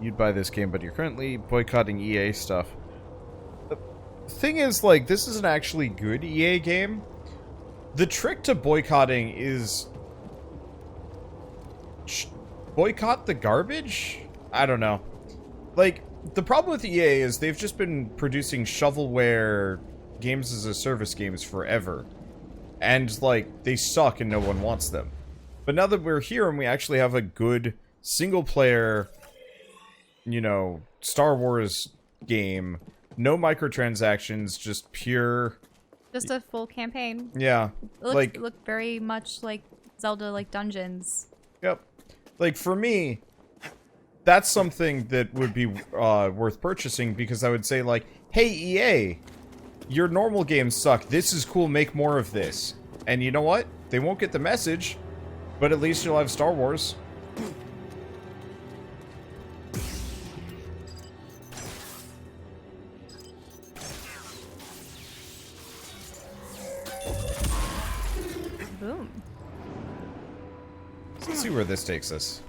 you'd buy this game, but you're currently boycotting EA stuff. The thing is, like, this is an actually good EA game. The trick to boycotting is... boycott the garbage? I don't know. Like, the problem with EA is they've just been producing shovelware games as a service games forever. And, like, they suck and no one wants them. But now that we're here and we actually have a good single-player, you know, Star Wars game, no microtransactions, just pure... Just a full campaign. Yeah. It looked very much like Zelda, like dungeons. Yep. Like, for me, that's something that would be worth purchasing, because I would say, like, hey, EA, your normal games suck. This is cool. Make more of this. And you know what? They won't get the message, but at least you'll have Star Wars. Boom. Let's see where this takes us.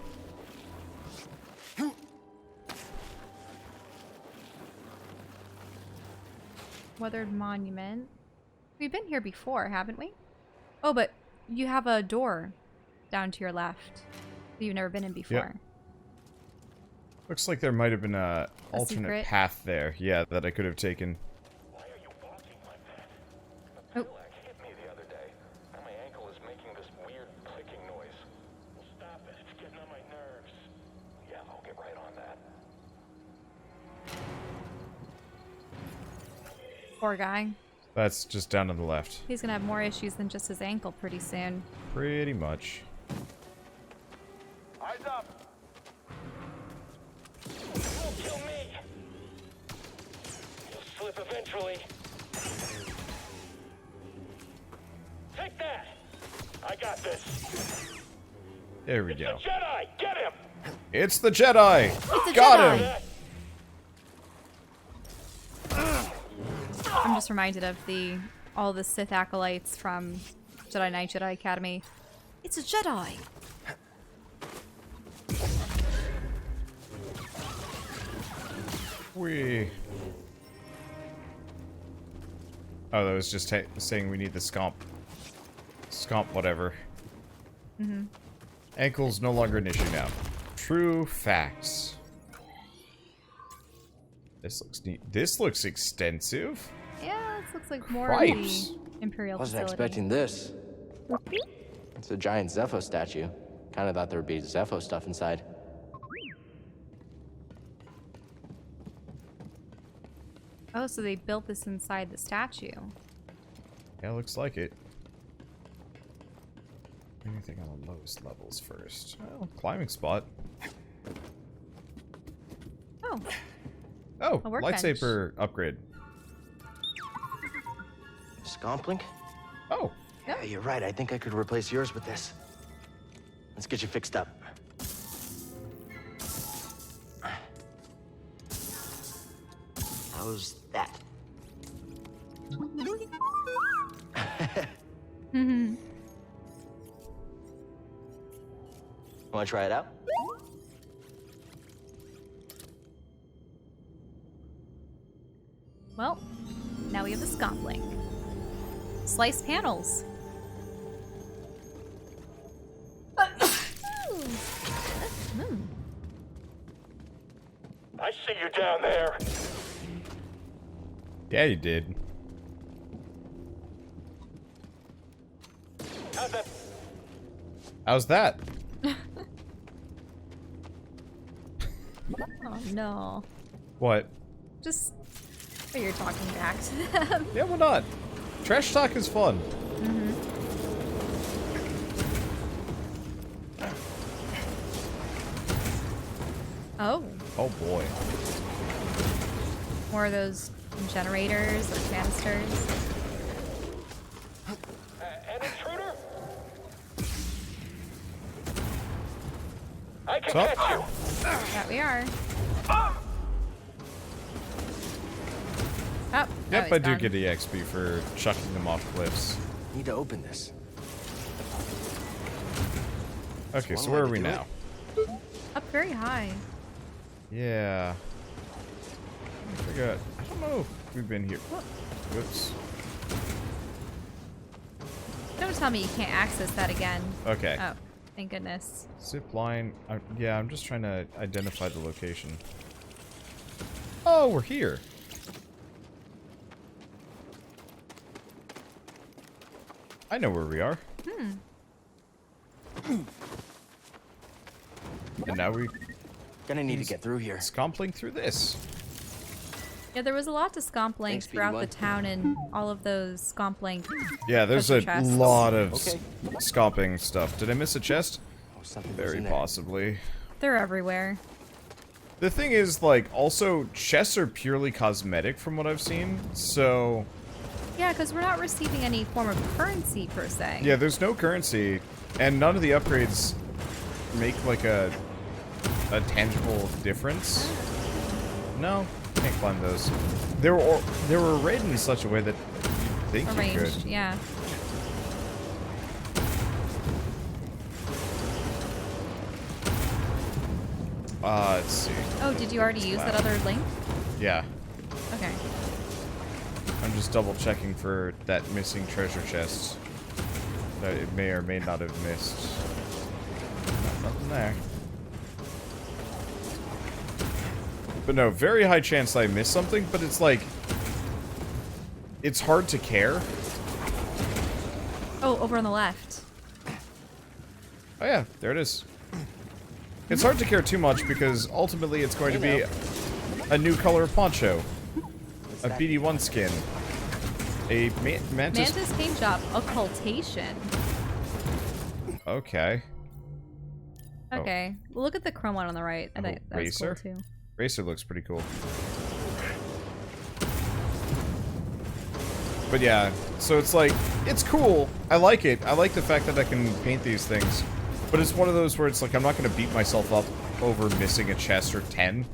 Weathered monument. We've been here before, haven't we? Oh, but you have a door down to your left that you've never been in before. Yep. Looks like there might have been a alternate secret path there. Yeah, that I could have taken. Why are you walking like that? Oh. The black hit me the other day. Now my ankle is making this weird clicking noise. Well, stop it. It's getting on my nerves. Yeah, I'll get right on that. Poor guy. That's just down to the left. He's gonna have more issues than just his ankle pretty soon. Pretty much. Eyes up! You won't kill me! You'll slip eventually. Take that! I got this. There we It's go. the Jedi! Get him! It's the Jedi! It's a Got Jedi! him! I'm just reminded of all the Sith acolytes from Jedi Knight, Jedi Academy. It's a Jedi! Whee. Oh, that was just saying we need the scomp. Scomp whatever. Mm-hmm. Ankle's no longer an issue now. True facts. This looks neat. This looks extensive. Yeah, this looks like more Cripes. of the Imperial Wasn't facility. expecting this. It's a giant Zepho statue. Kinda thought there would be Zepho stuff inside. Oh, so they built this inside the statue. Yeah, looks like it. Anything on the lowest levels first? Well, climbing spot. Oh, Oh, A workbench. lightsaber upgrade. Scomplink? Oh, Yeah, you're right. I think I could replace yours with this. Let's get you fixed up. How's that? Want to try it out? well, now we have the Scomplink. Slice panels. I see you down there. yeah, you did. How's that? How's that? Oh no. What? Just oh, you're talking back to them. Yeah, why not? Trash talk is fun. Oh, Oh boy. more of those generators or canisters. An intruder? I can Sup? catch you. That we are. Oh, Yep, he's I do done. get EXP for chucking them off cliffs. Need to open this. Okay, one so way where are to we do it. now? Up very high. Yeah. I forgot. I don't know if we've been here. Whoops. Don't tell me you can't access that again. Okay. Oh, thank goodness. Zip line. Yeah, I'm just trying to identify the location. Oh, we're here. I know where we are. And now we Gonna need to get through here. scompling through this. Yeah, there was a lot to Scompling Thanks, throughout the PD1. town and all of those Scompling. Yeah, there's a Treasure chests. lot of Okay. scomping stuff. Did I miss a chest? Oh, something was Very in there. possibly. They're everywhere. The thing is, like, also, chests are purely cosmetic from what I've seen, so... Yeah, because we're not receiving any form of currency per se. Yeah, there's no currency, and none of the upgrades make, like, a tangible difference. No, can't climb those. They were arrayed in such a way that you'd think you Arranged, could. yeah. Let's see. Oh, did you already use that other link? Yeah. Okay. I'm just double checking for that missing treasure chest that it may or may not have missed. Nothing there. But no, very high chance I missed something, but it's like... It's hard to care. Oh, over on the left. Oh yeah, there it is. It's hard to care too much because ultimately it's going to be a new color of poncho. A BD1 skin. A mantis... Mantis paint job. Occultation. Okay. Okay. Well, look at the chrome one on the right. I think that's cool Racer? too. Racer looks pretty cool. But yeah, so it's like, it's cool. I like it. I like the fact that I can paint these things. But it's one of those where it's like, I'm not going to beat myself up over missing a chest or 10.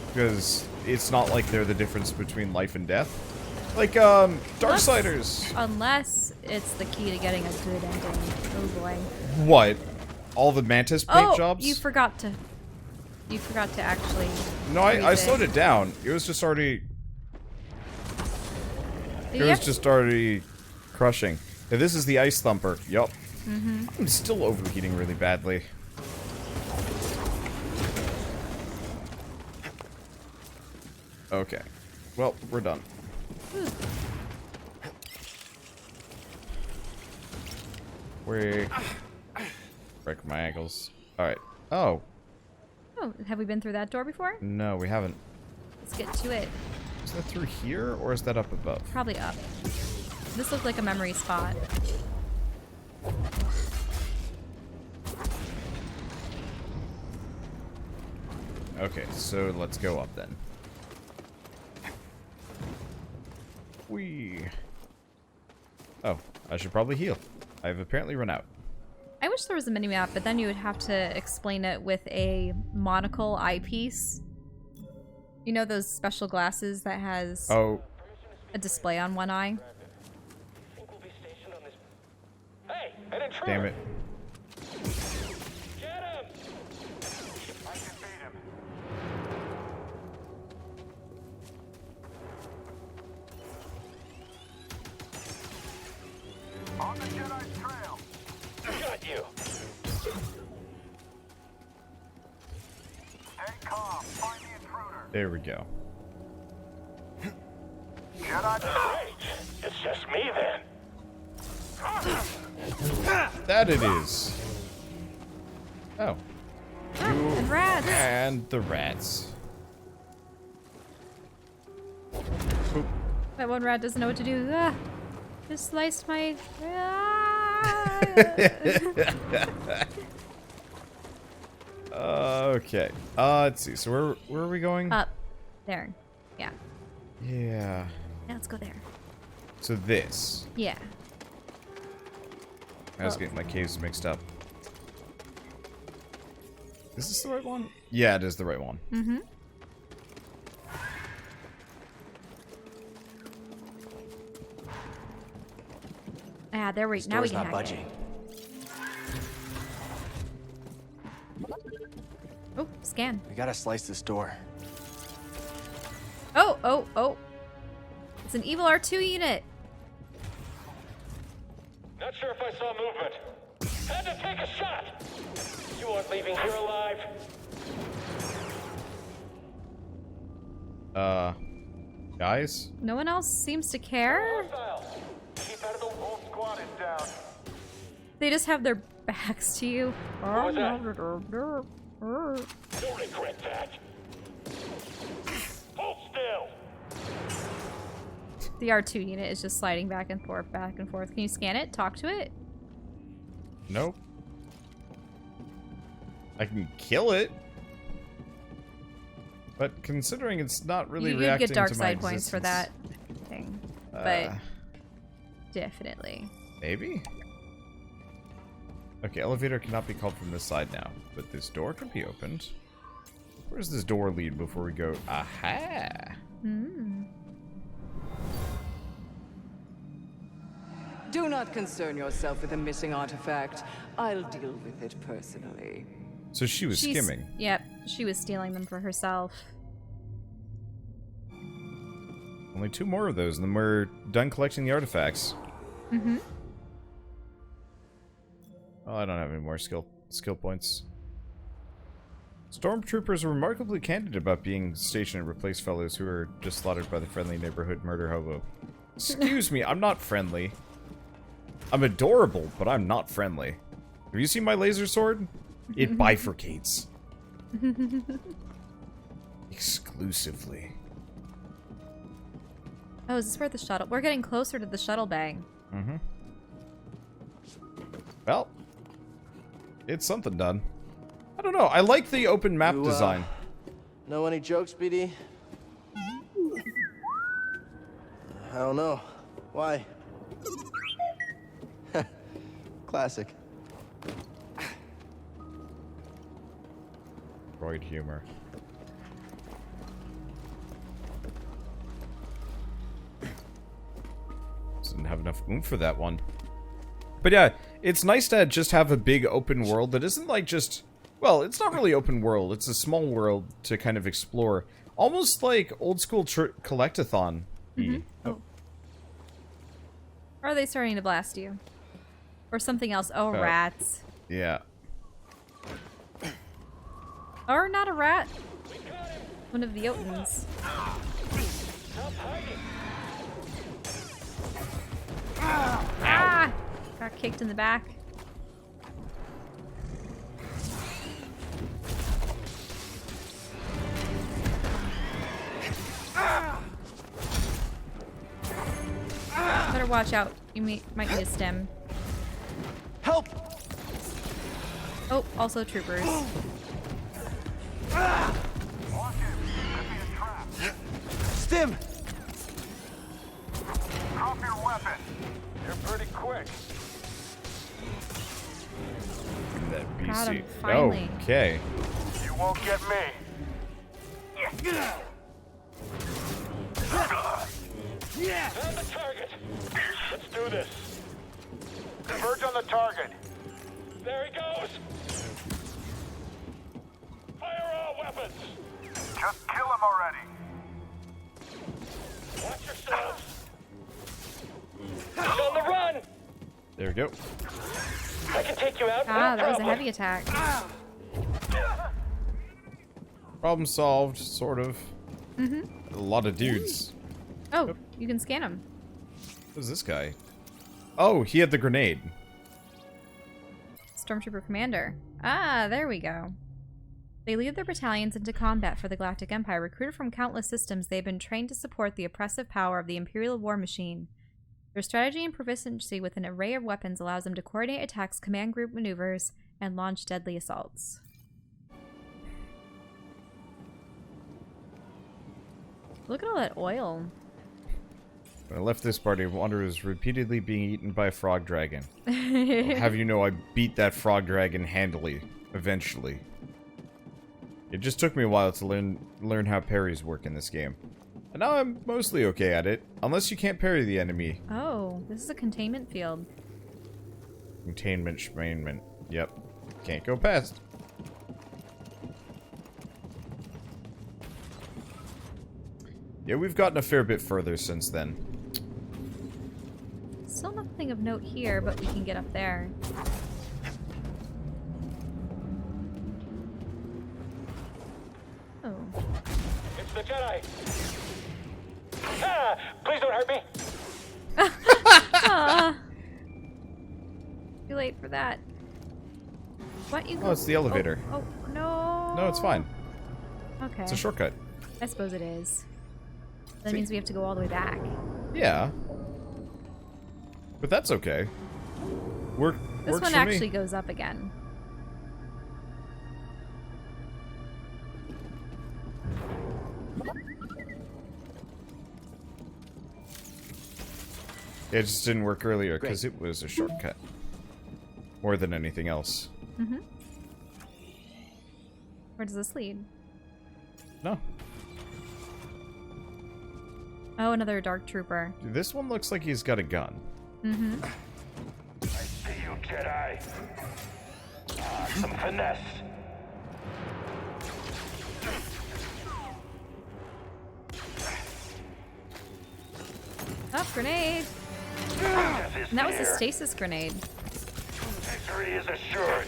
Because it's not like they're the difference between life and death. Like, Darksiders. Unless it's the key to getting a good ending. Oh boy. What? All the Mantis paint Oh, jobs? you forgot to actually. No, I use slowed it. it down. It was just already... It Yep. was just already crushing. Yeah, this is the Ice Thumper. Yup. I'm still overheating really badly. Okay. Well, we're done. Break my ankles. Alright. Oh. Oh, have we been through that door before? No, we haven't. Let's get to it. Is that through here, or is that up above? Probably up. This looked like a memory spot. Okay, so let's go up then. Whee. Oh, I should probably heal. I've apparently run out. I wish there was a mini-map, but then you would have to explain it with a monocle eyepiece. You know those special glasses that has Oh, a display on one eye? Think we'll be stationed on this. Hey, an intruder! damn it. Get him! I can beat him. On the Jedi's trail. Got you. Stay calm. Find the intruder. There we go. Jedi. Great. It's just me then. That it is. Oh. And rats! And the rats. Boop. That one rat doesn't know what to do. Ah, just sliced my... Ah. Okay. Let's see. So where are we going? Up. There. Yeah. Yeah. Now let's go there. So this. Yeah. I was Oh. getting my caves mixed up. Is this the right one? Yeah, it is the right one. Mm-hmm. Ah, there we... This Now we door's can not hack budging. it. Oh, scan. We gotta slice this door. Oh. It's an evil R2 unit. Not sure if I saw movement. Had to take a shot. You aren't leaving here alive. Guys? No one else seems to care. Hostile. Keep out of the whole squad is down. They just have their backs to you. What was that? Don't regret that. Hold still. The R2 unit is just sliding back and forth, back and forth. Can you scan it? Talk to it? Nope. I can kill it. But considering it's not really You'd reacting get dark to my side points for that existence. thing. But definitely. Maybe? Okay, elevator cannot be called from this side now, but this door can be opened. Where does this door lead before we go? Aha! Do not concern yourself with a missing artifact. I'll deal with it personally. So she was skimming. Yep, she was stealing them for herself. Only 2 more of those, and then we're done collecting the artifacts. Mm-hmm. Oh, I don't have any more skill points. Stormtroopers are remarkably candid about being stationed to replace fellows who are just slaughtered by the friendly neighborhood murder hobo. Excuse me, I'm not friendly. I'm adorable, but I'm not friendly. Have you seen my laser sword? It bifurcates. Exclusively. Oh, is this where the shuttle... We're getting closer to the shuttle bay. Mm-hmm. Well, it's something done. I don't know. I like the open map design. Know any jokes, BD? I don't know. Why? Classic. Droid humor. Didn't have enough oomph for that one. But yeah, it's nice to just have a big open world that isn't like just... Well, it's not really open world. It's a small world to kind of explore. Almost like old school Collectathon. Mm-hmm. Oh. Or are they starting to blast you? Or something else. Oh, rats. Yeah. Or not a rat. One of the Jotuns. Ah! Got kicked in the back. Better watch out. You might need a stem. Help! Oh, also troopers. Stim! Drop your weapon. You're pretty quick. That BC. Got him, finally. Okay. You won't get me. Found the target. Let's do this. Converge on the target. There he goes. Fire all weapons. Just kill him already. Watch yourselves. He's on the run. There we go. I can take you out. Ah, no that was a problem. heavy attack. Problem solved, sort of. Mm-hmm. A lot of dudes. Oh, you can scan them. Who's this guy? Oh, he had the grenade. Stormtrooper Commander. Ah, there we go. They lead their battalions into combat for the Galactic Empire. Recruited from countless systems, they've been trained to support the oppressive power of the Imperial war machine. Their strategy and proficiency with an array of weapons allows them to coordinate attacks, command group maneuvers, and launch deadly assaults. Look at all that oil. When I left this party, Wander was repeatedly being eaten by a frog dragon. I'll have you know I beat that frog dragon handily, eventually. It just took me a while to learn how parries work in this game. And now I'm mostly okay at it, unless you can't parry the enemy. Oh, this is a containment field. Containment schmainment. Yep. Can't go past. Yeah, we've gotten a fair bit further since then. Still nothing of note here, but we can get up there. Oh. It's the Jedi! Ah! Please don't hurt me! Too late for that. What you go? Oh, it's the elevator. Oh, no. No, it's fine. Okay. It's a shortcut. I suppose it is. That means we have to go all the way back. Yeah. But that's okay. This Works one for actually me. goes up again. It just didn't work earlier because it was a shortcut. More than anything else. Mm-hmm. Where does this lead? No. Oh, another dark trooper. Dude, this one looks like he's got a gun. Mm-hmm. I see you, Jedi. Ah, some finesse. Oh, grenade! Death is And that was a near. stasis grenade. Victory is assured.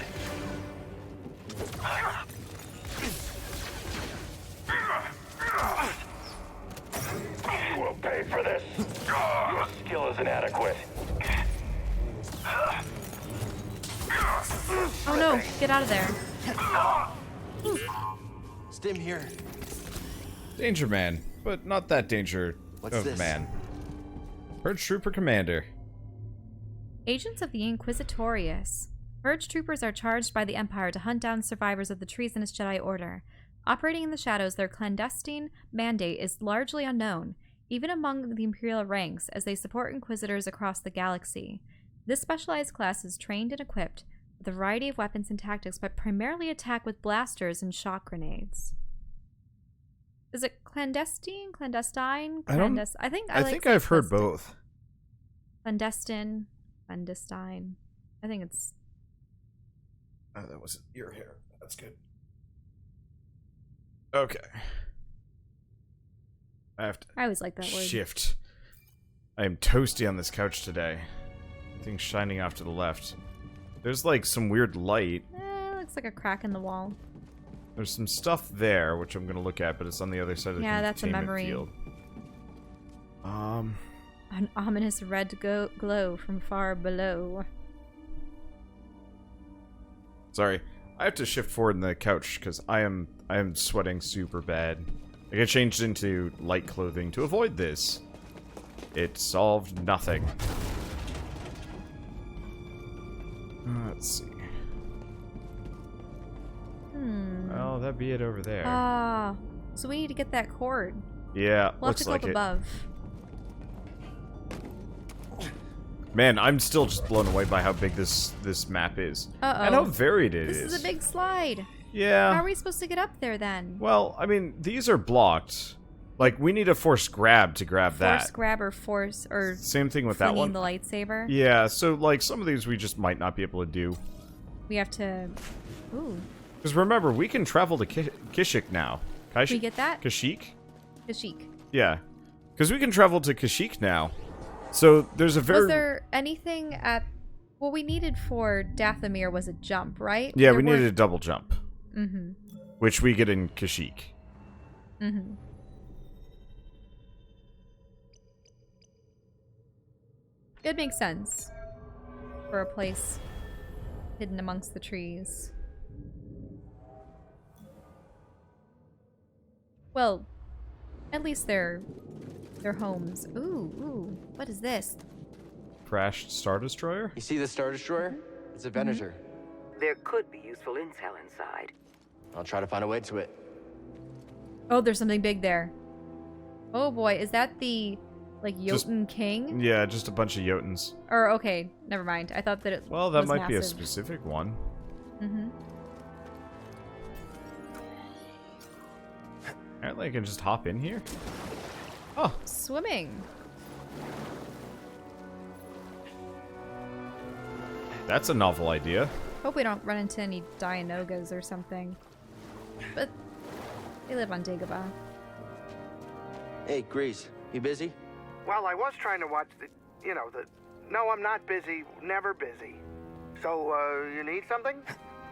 You will pay for this. Your skill is inadequate. Oh no, get out of there. Stim here. Danger man, but not that danger What's of this? man. Purge Trooper Commander. Agents of the Inquisitorius. Purge troopers are charged by the Empire to hunt down survivors of the treasonous Jedi Order. Operating in the shadows, their clandestine mandate is largely unknown, even among the Imperial ranks, as they support Inquisitors across the galaxy. This specialized class is trained and equipped with a variety of weapons and tactics, but primarily attack with blasters and shock grenades. Is it clandestine? Clandestine? I don't- I think I like think I've heard clandestine. both. Clandestine. Clandestine. I think it's... Oh, that wasn't your hair. That's good. Okay. I have to I always like that word. shift. I am toasty on this couch today. Things shining off to the left. There's like some weird light. Looks like a crack in the wall. There's some stuff there, which I'm gonna look at, but it's on the other side of the Yeah, that's a containment memory. field. An ominous red glow from far below. Sorry. I have to shift forward in the couch because I am sweating super bad. I got changed into light clothing to avoid this. It solved nothing. Let's see. Well, that'd be it over there. Ah, so we need to get that cord. Yeah, We'll have looks to go like up it. above. Man, I'm still just blown away by how big this map is. Uh-oh. And how varied it This is. is a big slide. Yeah. How are we supposed to get up there then? Well, I mean, these are blocked. Like, we need a force grab to grab Force that. grab or force or Same thing with that flinging one. the lightsaber? Yeah, so, like, some of these we just might not be able to do. We have to... Ooh. Because remember, we can travel to Kashyyyk now. We get that? Kashyyyk? Kashyyyk. Yeah. Because we can travel to Kashyyyk now. So, there's a very... Was there anything at... What we needed for Dathomir was a jump, right? Yeah, There we needed a weren't- double jump. Mm-hmm. Which we get in Kashyyyk. Mm-hmm. It makes sense. For a place hidden amongst the trees. Well, at least they're homes. Ooh, what is this? Crashed Star Destroyer? You see the Star Destroyer? It's a Venator. There could be useful intel inside. I'll try to find a way to it. Oh, there's something big there. Oh boy, is that the, like, Just- Jotun King? Yeah, just a bunch of Jotuns. Or, okay, never mind. I thought that it Well, that was might be a massive. specific one. Mm-hmm. Apparently I can just hop in here. Oh, Swimming. that's a novel idea. Hope we don't run into any Dianogas or something. But they live on Dagobah. Hey, Grease, you busy? Well, I was trying to watch No, I'm not busy. Never busy. So, you need something?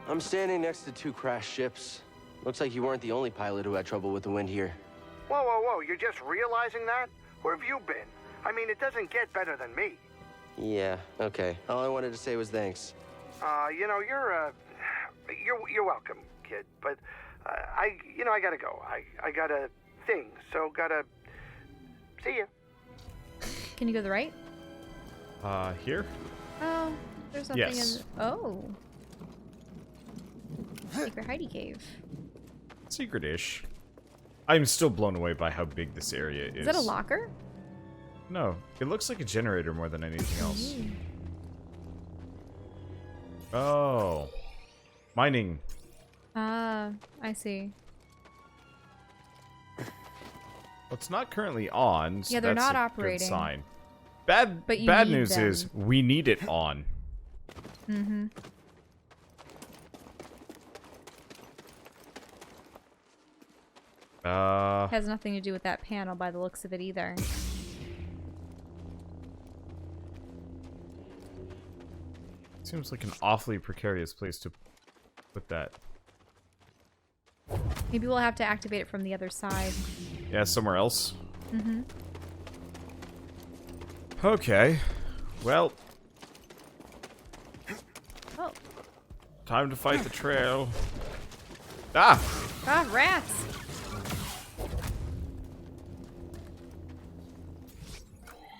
I'm standing next to 2 crashed ships. Looks like you weren't the only pilot who had trouble with the wind here. Whoa, whoa, whoa. You're just realizing that? Where have you been? I mean, it doesn't get better than me. Yeah, okay. All I wanted to say was thanks. You're welcome, kid. But, I gotta go. I got a thing, so gotta... See ya. Can you go to the right? Here? Oh, there's something Yes. in... Oh. Secret hidey cave. Secret-ish. I'm still blown away by how big this area is. Is that a locker? No, it looks like a generator more than anything else. Oh. Mining. Ah, I see. Well, it's not currently on, so Yeah, they're that's not a operating. good sign. Bad But you bad need news them. is we need it on. Mm-hmm. Has nothing to do with that panel by the looks of it either. Seems like an awfully precarious place to put that. Maybe we'll have to activate it from the other side. Yeah, somewhere else. Mm-hmm. Okay. Well, Oh. time to fight the trail. Ah! Ah, rats!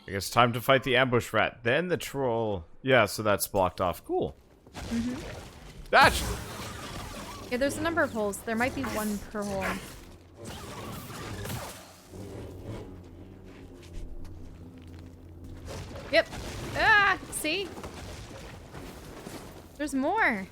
I guess time to fight the ambush rat. Then the troll. Yeah, so that's blocked off. Cool. Mm-hmm. Dash! Yeah, there's a number of holes. There might be one per hole. Yep. Ah, see? There's more.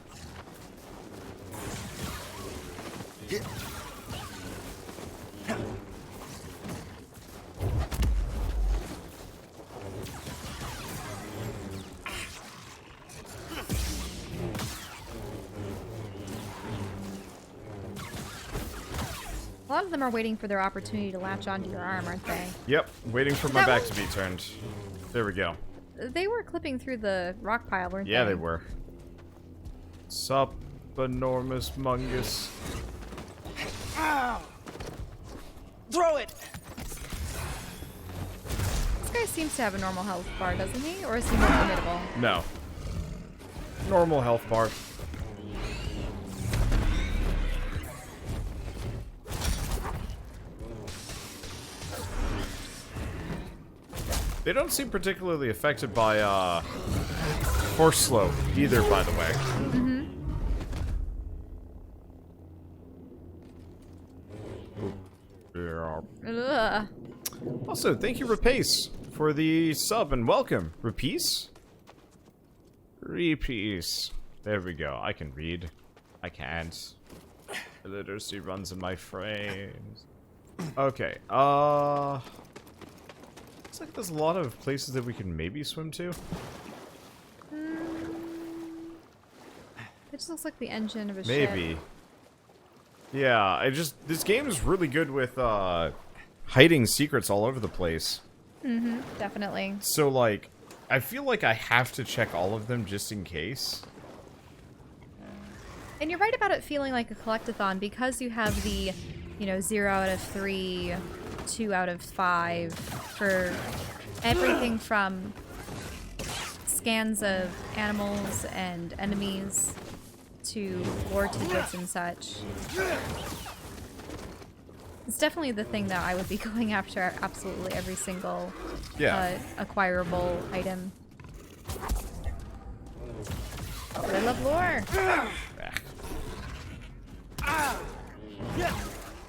A lot of them are waiting for their opportunity to latch onto your arm, aren't they? Yep, waiting for my That back one- to be turned. There we go. They were clipping through the rock pile, weren't Yeah, they? they were. Sup, enormous mungus. Throw it! This guy seems to have a normal health bar, doesn't he? Or is he more formidable? No. Normal health bar. They don't seem particularly affected by, horse slow either, by the way. Mm-hmm. Yeah. Ugh. Also, thank you, Rapace, for the sub and welcome. Rapace? Repiece. There we go. I can read. I can't. The literacy runs in my frames. Okay, looks like there's a lot of places that we can maybe swim to. It just looks like the engine of a ship. Maybe. Yeah, this game is really good with, hiding secrets all over the place. Mm-hmm, definitely. So, like, I feel like I have to check all of them just in case. And you're right about it feeling like a collectathon because you have the, 0 out of 3, 2 out of 5 for everything from scans of animals and enemies to lore tidbits and such. It's definitely the thing that I would be going after absolutely every single acquirable item. But I love lore.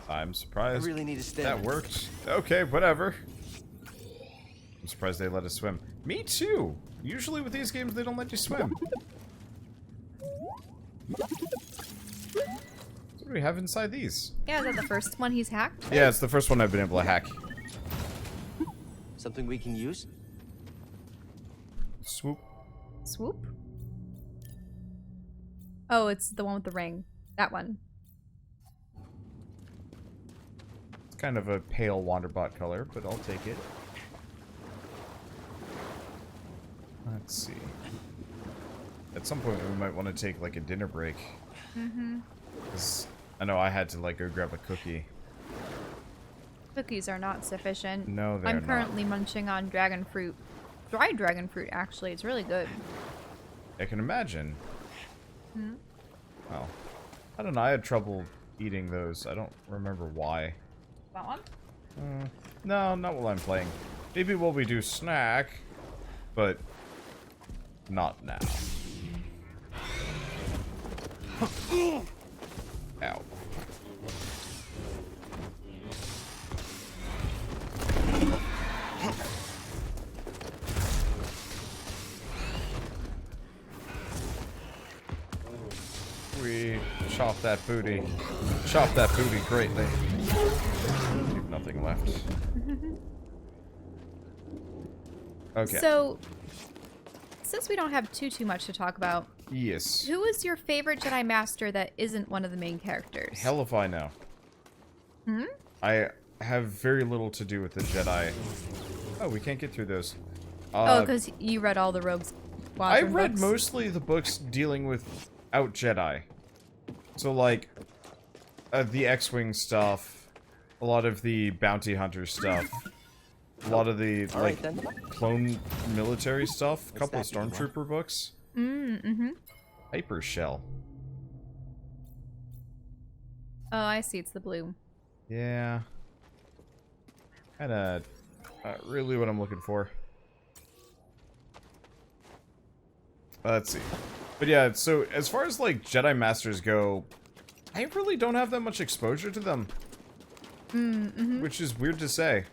I'm surprised I really need to stay. that worked. Okay, whatever. I'm surprised they let us swim. Me too. Usually with these games, they don't let you swim. What do we have inside these? Yeah, is that the first one he's hacked? Yeah, it's the first one I've been able to hack. Something we can use? Swoop. Swoop? Oh, it's the one with the ring. That one. kind of a pale Wanderbot color, but I'll take it. Let's see. At some point, we might want to take, like, a dinner break. Mm-hmm. Because I know I had to, like, go grab a cookie. Cookies are not sufficient. No, they're I'm currently munching on dragon fruit. Dried dragon fruit, actually. It's really good. I can imagine. Hmm? Well, I don't know. I had trouble eating those. I don't remember why. That one? No, not while I'm playing. Maybe while we do snack, but not now. Ow. We chop that booty. Chop that booty greatly. Leave nothing left. Okay. So, since we don't have too much to talk about, Yes. who is your favorite Jedi Master that isn't one of the main characters? Hell if I know. Hmm? I have very little to do with the Jedi. Oh, we can't get through those. Oh, because you read all the Rogue I Squadron read books? mostly the books dealing with out Jedi. So, like, the X-Wing stuff, a lot of the bounty hunter stuff, a lot of the, like, clone military stuff, a couple of Stormtrooper books. Mm-hmm. Hyper Shell. Oh, I see. It's the blue. Yeah. Kinda, not really what I'm looking for. Let's see. But yeah, so as far as like Jedi Masters go, I really don't have that much exposure to them. Mm-hmm. Which is weird to say.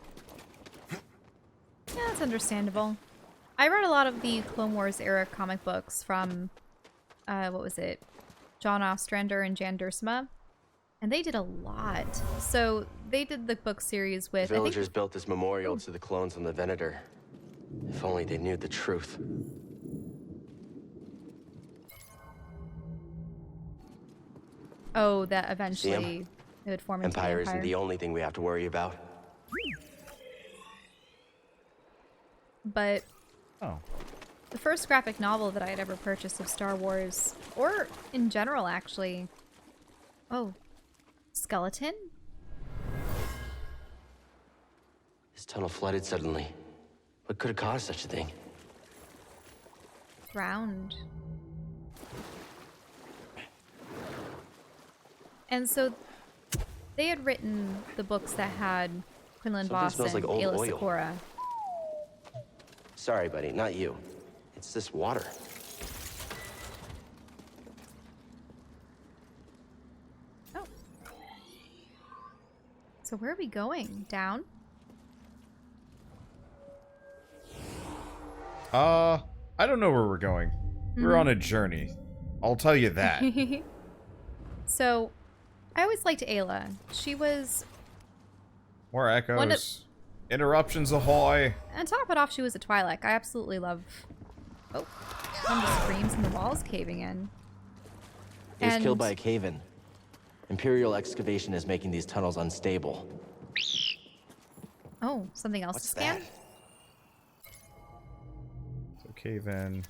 Yeah, that's understandable. I read a lot of the Clone Wars era comic books from, what was it? John Ostrander and Jan Duursema. And they did a lot. So they did the book series with... Villagers built this memorial to the clones on the Venator. If only they knew the truth. Oh, that eventually it would form into Empire the isn't Empire. the only thing we have to worry about. But Oh. the first graphic novel that I had ever purchased of Star Wars, or in general actually... Oh, skeleton? This tunnel flooded suddenly. What could have caused such a thing? Drowned. And so they had written the books that had Quinlan Something Voss smells and like old Ayla oil. Secora. Sorry, buddy, not you. It's this water. Oh. So where are we going? Down? I don't know where we're going. We're on a journey. I'll tell you that. So, I always liked Ayla. She was... More echoes. Interruptions ahoy. And to top it off, she was a Twi'lek. I absolutely love... Oh. One of the screams and the walls caving in. He was And- killed by a cave-in. Imperial excavation is making these tunnels unstable. Oh, something else What's to scan? that? So cave in.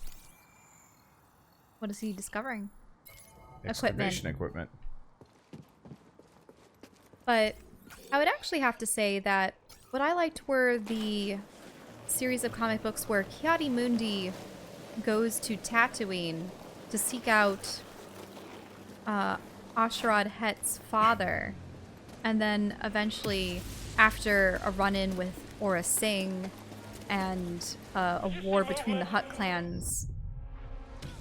What is he discovering? Excavation equipment. But I would actually have to say that what I liked were the series of comic books where Ki-Adi-Mundi goes to Tatooine to seek out Ashrad Het's father. And then eventually, after a run-in with Aura Singh and a war between the Hutt clans,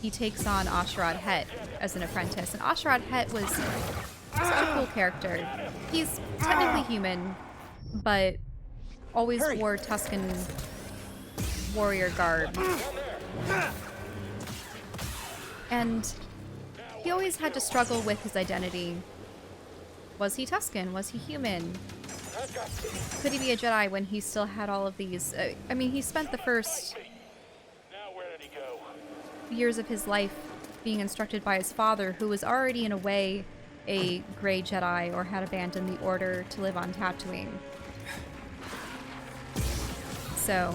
he takes on Ashrad Het as an apprentice. And Ashrad Het was such a cool character. He's technically human, but always wore Tusken warrior garb. And he always had to struggle with his identity. Was he Tusken? Was he human? Could he be a Jedi when he still had all of these? I mean, he spent the first Now where did he go? years of his life being instructed by his father, who was already in a way a gray Jedi or had abandoned the Order to live on Tatooine. So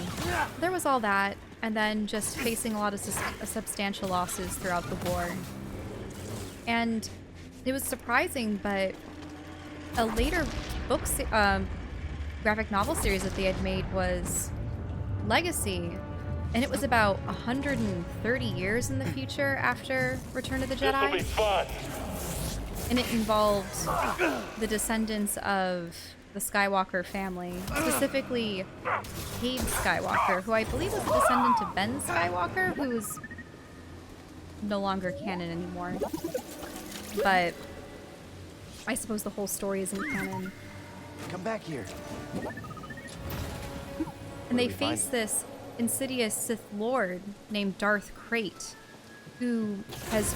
there was all that, and then just facing a lot of substantial losses throughout the war. And it was surprising, but a later graphic novel series that they had made was Legacy, and it was about 130 years in the future after Return of the Jedi. This'll be fun. And it involved the descendants of the Skywalker family, specifically Cade Skywalker, who I believe was a descendant of Ben Skywalker, who is no longer canon anymore. But I suppose the whole story isn't canon. Come back here. And they face this insidious Sith Lord named Darth Krayt, who has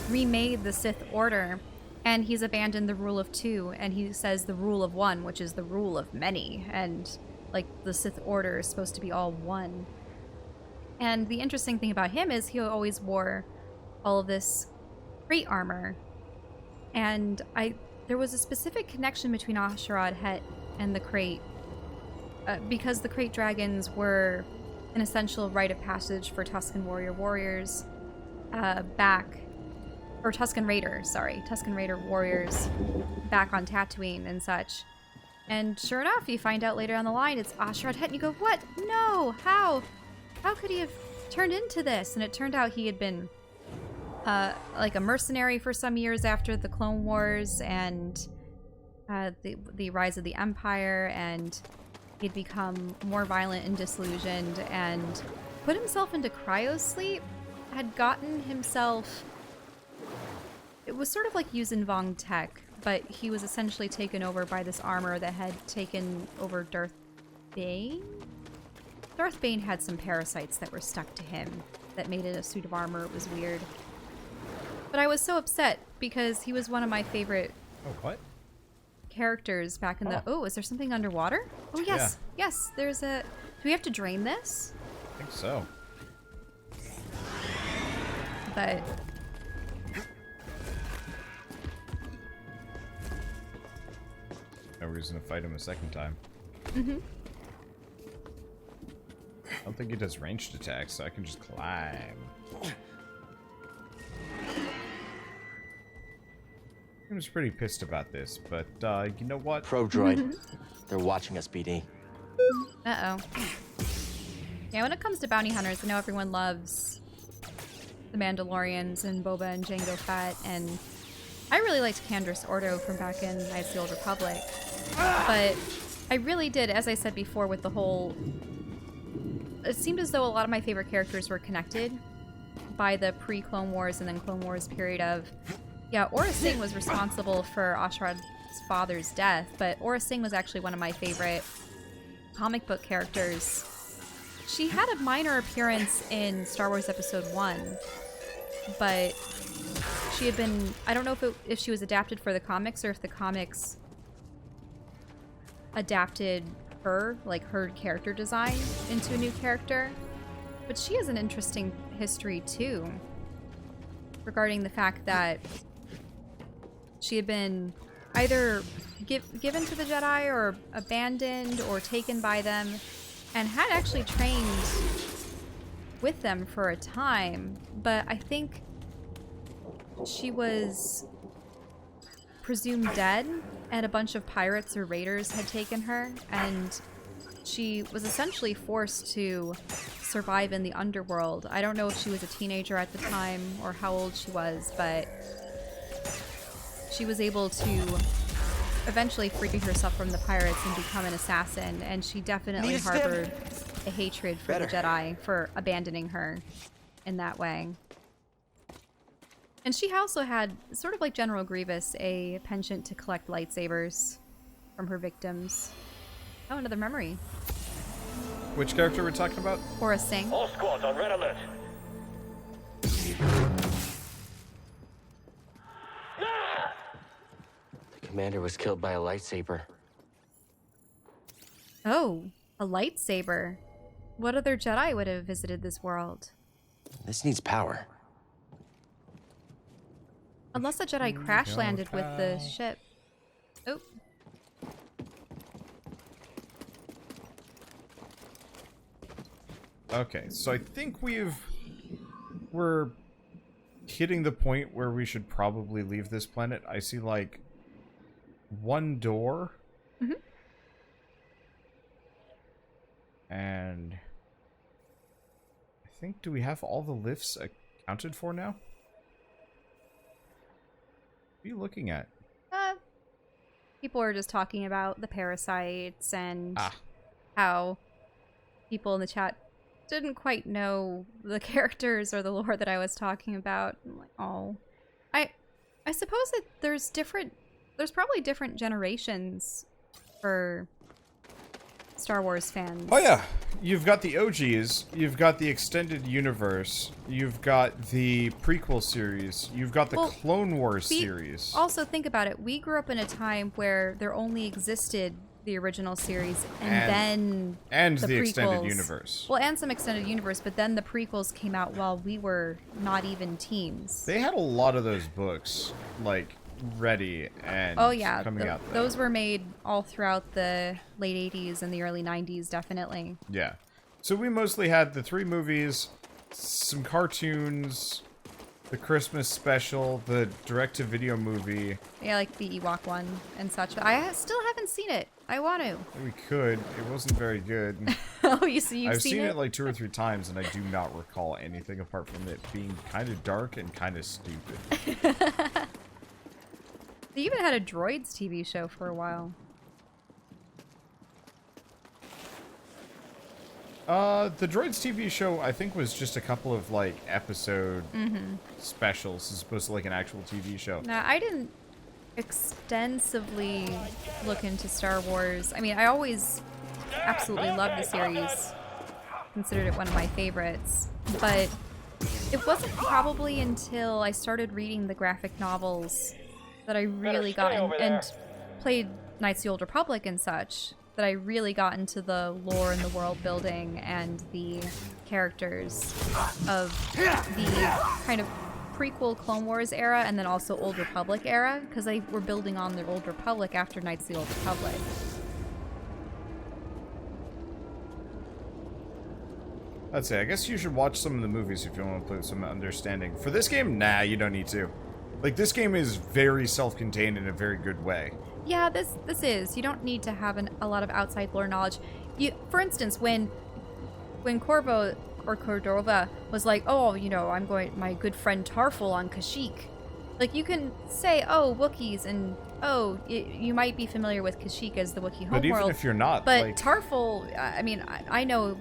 remade the Sith Order, and he's abandoned the rule of two, and he says the rule of one, which is the rule of many, and like the Sith Order is supposed to be all one. And the interesting thing about him is he always wore all of this Krayt armor, and there was a specific connection between Asherad Het and the Krayt, because the Krayt dragons were an essential rite of passage for Tusken warriors Tusken Raider warriors back on Tatooine and such. And sure enough, you find out later on the line it's Asherad Het, and you go, what? No, how could he have turned into this? And it turned out he had been like a mercenary for some years after the Clone Wars and the rise of the Empire, and he'd become more violent and disillusioned and put himself into cryosleep, had gotten himself... It was sort of like Yuuzhan Vong tech, but he was essentially taken over by this armor that had taken over Darth Bane? Darth Bane had some parasites that were stuck to him that made it a suit of armor. It was weird. But I was so upset because he was one of my favorite... Oh, what? Characters back in the... Oh, is there something underwater? Oh, yes. Yeah. Yes, there's a... Do we have to drain this? I think so. But... Oh, we're just gonna fight him a second time. Mm-hmm. I don't think he does ranged attacks, so I can just climb. I was pretty pissed about this, but you know what? Pro droid. They're watching us, BD. Uh-oh. Yeah, when it comes to bounty hunters, I know everyone loves the Mandalorians and Boba and Jango Fett, and I really liked Canderous Ordo from back in Knights of the Old Republic. But I really did, as I said before, with the whole... It seemed as though a lot of my favorite characters were connected by the pre-Clone Wars and then Clone Wars period of... Yeah, Aurra Sing was responsible for Ashrad's father's death, but Aurra Sing was actually one of my favorite comic book characters. She had a minor appearance in Star Wars Episode 1, but she had been... I don't know if she was adapted for the comics or if the comics adapted her, like her character design, into a new character. But she has an interesting history, too, regarding the fact that she had been either given to the Jedi or abandoned or taken by them, and had actually trained with them for a time, but I think she was presumed dead, and a bunch of pirates or raiders had taken her, and she was essentially forced to survive in the underworld. I don't know if she was a teenager at the time or how old she was, but she was able to eventually free herself from the pirates and become an assassin, and she definitely harbored a hatred for the Jedi for abandoning her in that way. And she also had, sort of like General Grievous, a penchant to collect lightsabers from her victims. Oh, another memory. Which character we're talking about? Aurra Sing. All squads on red alert. The commander was killed by a lightsaber. Oh, a lightsaber. What other Jedi would have visited this world? This needs power. Unless the Jedi crash landed with the ship. Oh. Okay, so I think we're hitting the point where we should probably leave this planet. I see, like, one door. Mm-hmm. And I think, do we have all the lifts accounted for now? What are you looking at? People are just talking about the parasites and how people in the chat didn't quite know the characters or the lore that I was talking about. I'm like, oh. I suppose that there's probably different generations for Star Wars fans. Oh yeah, you've got the OGs, you've got the extended universe, you've got the prequel series, you've got the Clone Wars series. Also, think about it. We grew up in a time where there only existed the original series and then the prequels. Extended universe. Well, and some extended universe, but then the prequels came out while we were not even teens. They had a lot of those books, like, ready and coming out there. Those were made all throughout the late 80s and the early 90s, definitely. Yeah. So we mostly had the 3 movies, some cartoons, the Christmas special, the direct-to-video movie. Yeah, like the Ewok one and such. But I still haven't seen it. I want to. We could. It wasn't very good. Oh, you've seen it? I've seen it like 2 or 3 times, and I do not recall anything apart from it being kind of dark and kind of stupid. They even had a Droids TV show for a while. The Droids TV show, I think, was just a couple of, like, episode specials as opposed to, like, an actual TV show. Now, I didn't extensively look into Star Wars. I mean, I always absolutely loved the series. Considered it one of my favorites. But it wasn't probably until I started reading the graphic novels that I really got and played Knights of the Old Republic and such, that I really got into the lore and the world building and the characters of the kind of prequel Clone Wars era and then also Old Republic era, because they were building on the Old Republic after Knights of the Old Republic. I'd say, I guess you should watch some of the movies if you want to play with some understanding. For this game, nah, you don't need to. Like, this game is very self-contained in a very good way. Yeah, this is. You don't need to have a lot of outside lore knowledge. For instance, when Corvo or Cordova was like, oh, you know, I'm going my good friend Tarful on Kashyyyk. Like, you can say, oh, Wookiees, and oh, you might be familiar with Kashyyyk as the Wookiee homeworld. But even if you're not, but like, Tarful, I mean, I know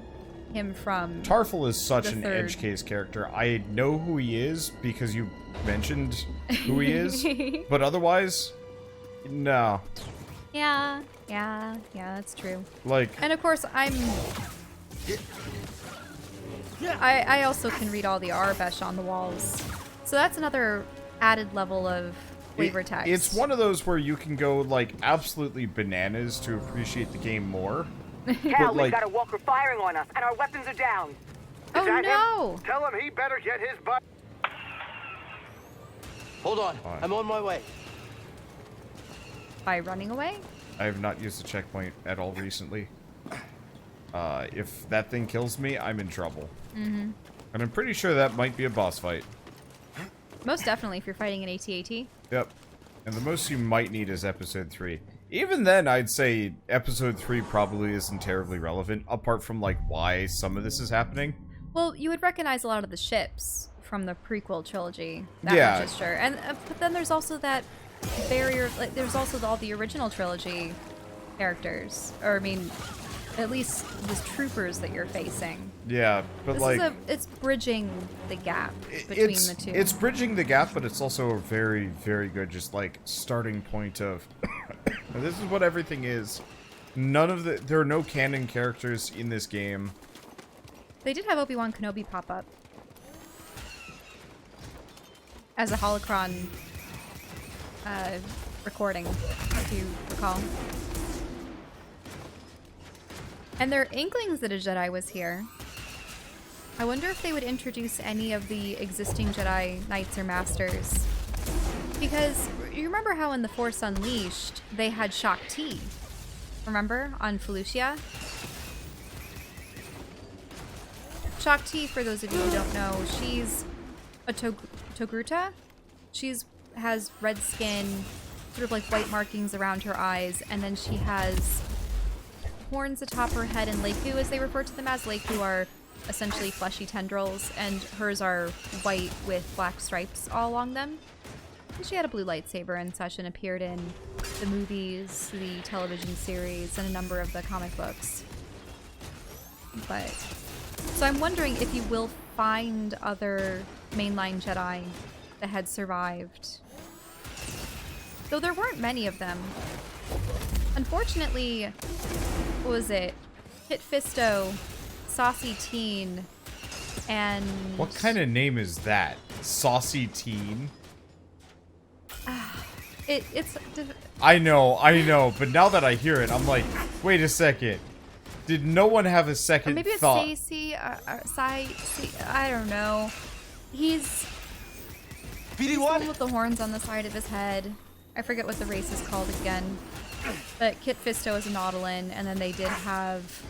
him from Tarful is such an edge case character. I know who he is because you mentioned who he is, but otherwise, no. Yeah, that's true. Like, and of course, I also can read all the Arabesh on the walls, so that's another added level of flavor text. It's one of those where you can go, like, absolutely bananas to appreciate the game more. Cal, we've got a walker firing on us, and our weapons are down. Oh no! Tell him he better get his butt. Hold on, I'm on my way. By running away? I have not used the checkpoint at all recently. If that thing kills me, I'm in trouble. And I'm pretty sure that might be a boss fight. Most definitely if you're fighting an AT-AT. Yep. And the most you might need is Episode 3. Even then, I'd say Episode 3 probably isn't terribly relevant, apart from, like, why some of this is happening. Well, you would recognize a lot of the ships from the prequel trilogy. That much is sure. And but then there's also that barrier, like, there's also all the original trilogy characters. Or, I mean, at least the troopers that you're facing. Yeah, but this it's bridging the gap between the two. It's bridging the gap, but it's also a very, very good, just, like, starting point of... this is what everything is. There are no canon characters in this game. They did have Obi-Wan Kenobi pop up as a holocron recording, if you recall. And there are inklings that a Jedi was here. I wonder if they would introduce any of the existing Jedi Knights or Masters Because you remember how in The Force Unleashed, they had Shaak Ti? Remember? On Felucia? Shaak Ti, for those of you who don't know, she's a Togruta. Has red skin, sort of like white markings around her eyes, and then she has horns atop her head, and Leiku, as they refer to them as. Leiku are essentially fleshy tendrils, and hers are white with black stripes all along them. And she had a blue lightsaber and such, and appeared in the movies, the television series, and a number of the comic books. But so I'm wondering if you will find other mainline Jedi that had survived. Though there weren't many of them. Unfortunately, what was it? Kit Fisto, Saucy Teen, and... What kind of name is that? Saucy Teen? It's... I know, but now that I hear it, I'm like, wait a second. Did no one have a second Or maybe it's thought? Stacy, I don't know. He's the one with the horns on the side of his head. I forget what the race is called again. But Kit Fisto is a Nautolan, and then they did have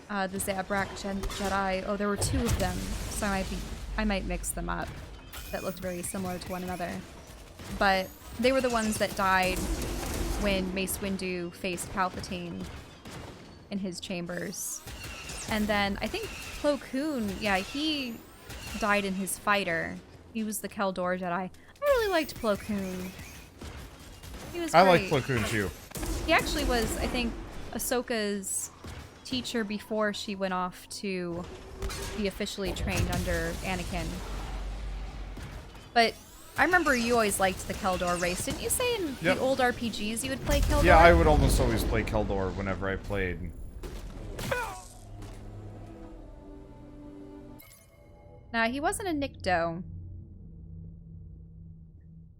the Zabrak Jedi. Oh, there were two of them, so I might mix them up. That looked very similar to one another. But they were the ones that died when Mace Windu faced Palpatine in his chambers. And then I think Plo Koon, yeah, he died in his fighter. He was the Keldor Jedi. I really liked Plo Koon. He was great. I like Plo Koon too. He actually was, I think, Ahsoka's teacher before she went off to be officially trained under Anakin. But I remember you always liked the Keldor race. Didn't you say in the old RPGs you would play Keldor? Yeah, I would almost always play Keldor whenever I played. Nah, he wasn't a Nikto.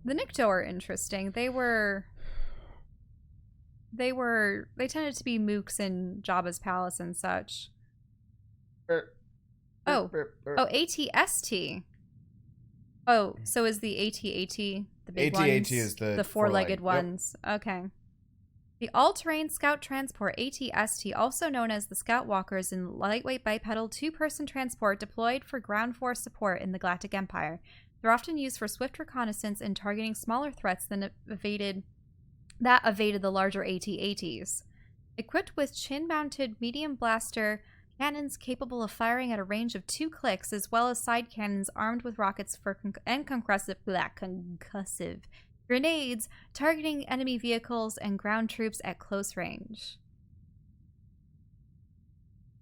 The Nikto are interesting. They tended to be mooks in Jabba's palace and such. ATST. Oh, so is the AT-AT the big ones? AT-AT is the four-legged four-legged, ones. Yep. Okay. The all-terrain scout transport AT-ST, also known as the Scout Walkers, in lightweight bipedal two-person transport deployed for ground force support in the Galactic Empire. They're often used for swift reconnaissance and targeting smaller threats than evaded the larger AT-ATs. Equipped with chin-mounted medium blaster cannons capable of firing at a range of 2 clicks, as well as side cannons armed with rockets and concussive grenades, targeting enemy vehicles and ground troops at close range.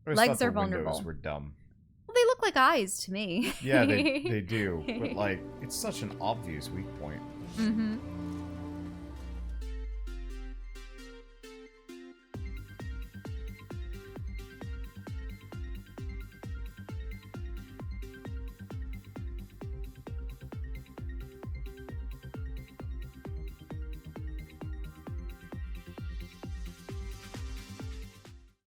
Legs are vulnerable. Windows were dumb. Well, they look like eyes to me. Yeah, they do. But, like, it's such an obvious weak point. Mm-hmm.